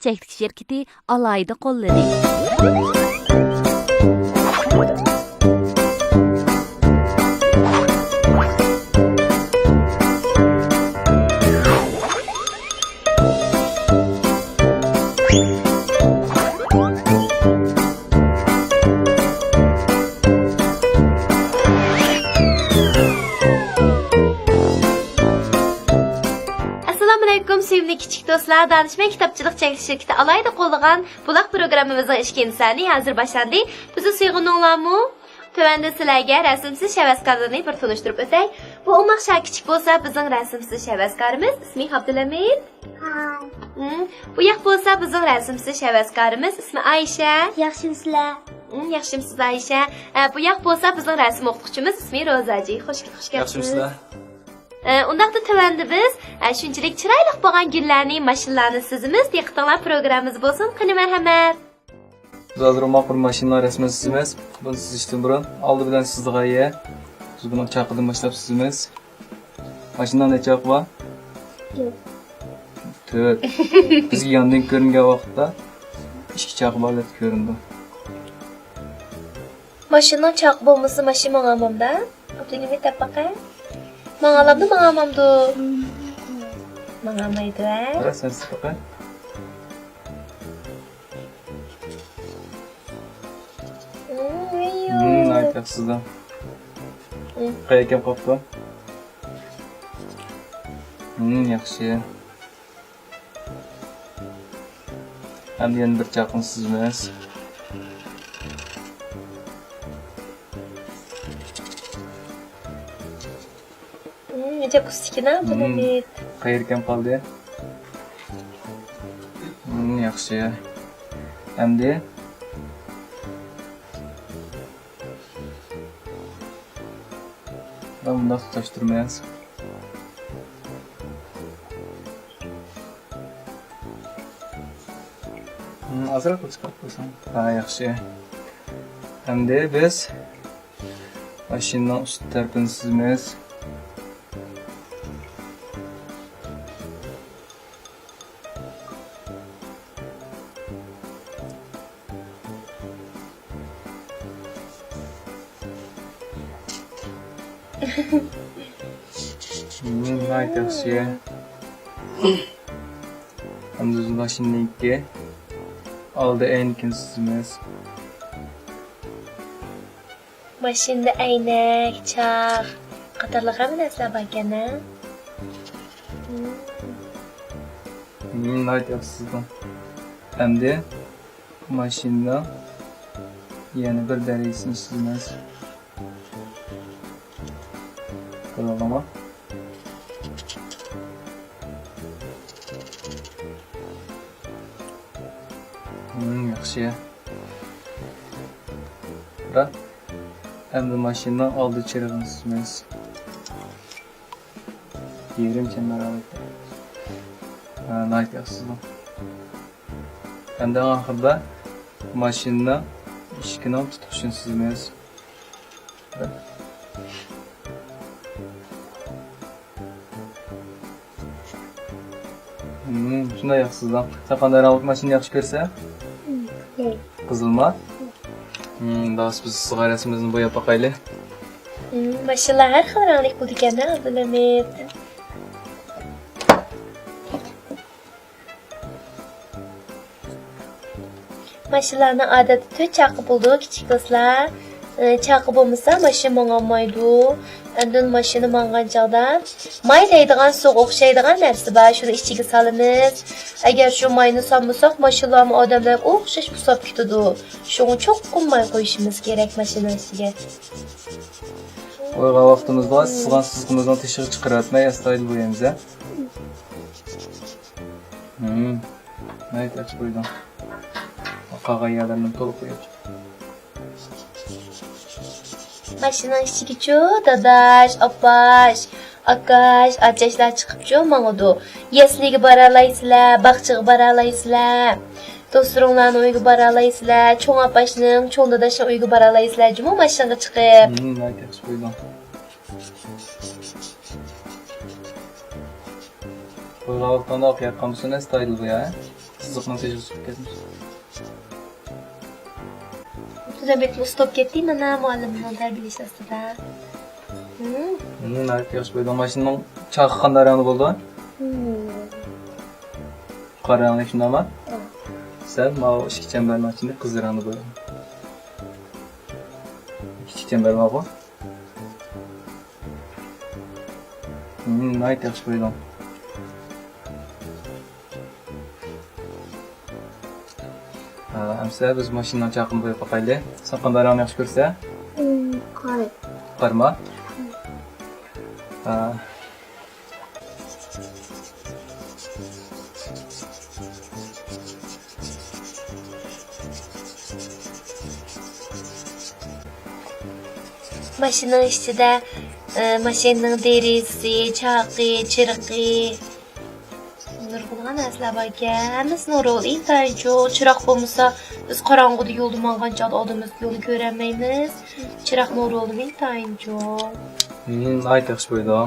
çeklik şirketi alayda qolladı. Sevimli küçük dostlar, danışma kitapçılık çekiliş şirketi alayda qollagan bulaq programımızın işkin sani hazır başlandı. Bizi suyğunluğlarmı? Tövəndə sizlərə rəsmsiz şəvəskarlarını bir tanıştırıb ötək. Bu olmaq şart kiçik bolsa bizim rəsmsiz şəvəskarımız ismi Abdülhamid. Bu yaq bolsa bizim rəsmsiz şəvəskarımız ismi Ayşə. Yaxşımsızlar. Yaxşımsız Ayşə. Bu yaq bolsa bizim rəsm oxucuğumuz ismi Rozacı. Xoş gəlibsiz. Yaxşımsızlar. Ondaqda tövəndə biz şunçilik çiraylıq bolğan güllərni, maşınlarni sizimiz, diqqətinizlər proqramımız bolsun. Qani mərhəmət. Biz hazır olmaq bir maşınlar resmi sizimiz. Bunu siz işten burun. Aldı bilen sızdığa Biz bunu çakıdan başlayıp sizimiz. Maşından ne çak var? Yok. Evet. Biz yandan görüngen vaxtda işki çakı var göründü. Maşından çak bolması maşın mağamamda. Abdülhamid tap bakayım. Mağalamdı mağamamdı. Mağamaydı ha. Bırak sen siz bakayım. Ayt yaxsızdan. Qayakam qopdu. Yaxşı. Hem yana bir chaqin sizmiz. Nece kustikina Abdülhamid. Qayerkam qoldi? Yaxşı. Hamdi ben bunu tutuşturmayız. Azırak çıkart koysan. Ha yaxşı. Hamdi biz maşından üst tarafını sizmiz. Ayt yaxşı. Hamdi biz maşından iki. Aldı en ikincimiz. Maşında aynak, çak. Qatarlığa mı nasıl bakana? Ayt yaxsızdan. Hamdi maşında yana bir dereysini sizmiz. Kırılama. Yaxşı. Bırak. Hem de maşından aldı çırağını sizmiz. Yerim sen merak etme. Ayt yaxsızdan. Hem de ahırda maşından işkinan tutuşun sizmiz. Bırak. Şunda yaxsızdan. Sen qanday ravot maşını yaxşı görsə? Qızılma. Daha biz sigarasımızı boyab bakaylı. Maşallah her xil ranglik bo'ldi ekan Abdülhamid. Maşınlarning odati 4 chaqi bo'ldi, kichik do'stlar. Chaqi bo'lmasa mashina mangolmaydi. Endi mashina mangan chog'da may deydigan suv o'xshaydigan narsa bor, shuni ichiga solamiz. Agar shu mayni solmasak, mashinalarni odamlar o'xshash hisob ketadi. Shuni cho'qqin may qo'yishimiz kerak mashina ichiga. Oyga vaqtimiz var, sızgan sızgımızdan teşhir çıkaratmaya yastaylı boyayımız ha. Ayt yaxşı koydum. Qag'ayyalarni to'liq qo'yib. Mashina ichiga-chu dadash, opash, akash, ajashlar chiqib-chu mang'udu. Yesliga bora olaysizlar, bog'chaga bora olaysizlar. Do'stlaringlarni uyiga bora olaysizlar, cho'ng opashning, cho'ng dadashning uyiga bora olaysizlar, juma mashinaga chiqib. Ayt yaxshi qo'ydim. Qo'yga vaqtda o'qiyotganmisan, stayl bu ya. Sızlıqdan tez ketmiş. Size bir stop ketdi, mana muallimning tarbiyalash ostida. Nayt yaxshi bo'ldi. Mashinaning chaqi qanday rangda bo'ldi? Qora rangli shundaymi? Sen mana ikki chambarning ichida qizil rangda bo'ldi. Ikki chambar bor bu. Nayt yaxshi bo'ldi. Amsa biz mashinani chaqini qo'yib qo'yaylik. Sen qanday rangni yaxshi ko'rsa? Qora. Qarma. Mashinaning ichida mashinaning derisi, chaqi, chirqi nurg'ulg'an narsalar bor ekan. Hammasi nurg'ul, intayin chiroq bo'lmasa, biz qorong'uda yo'lda mang'ancha oldimizda yo'lni ko'rolmaymiz. Chiroq nurg'ul, intayin. Nayt yaxshi bo'ldi.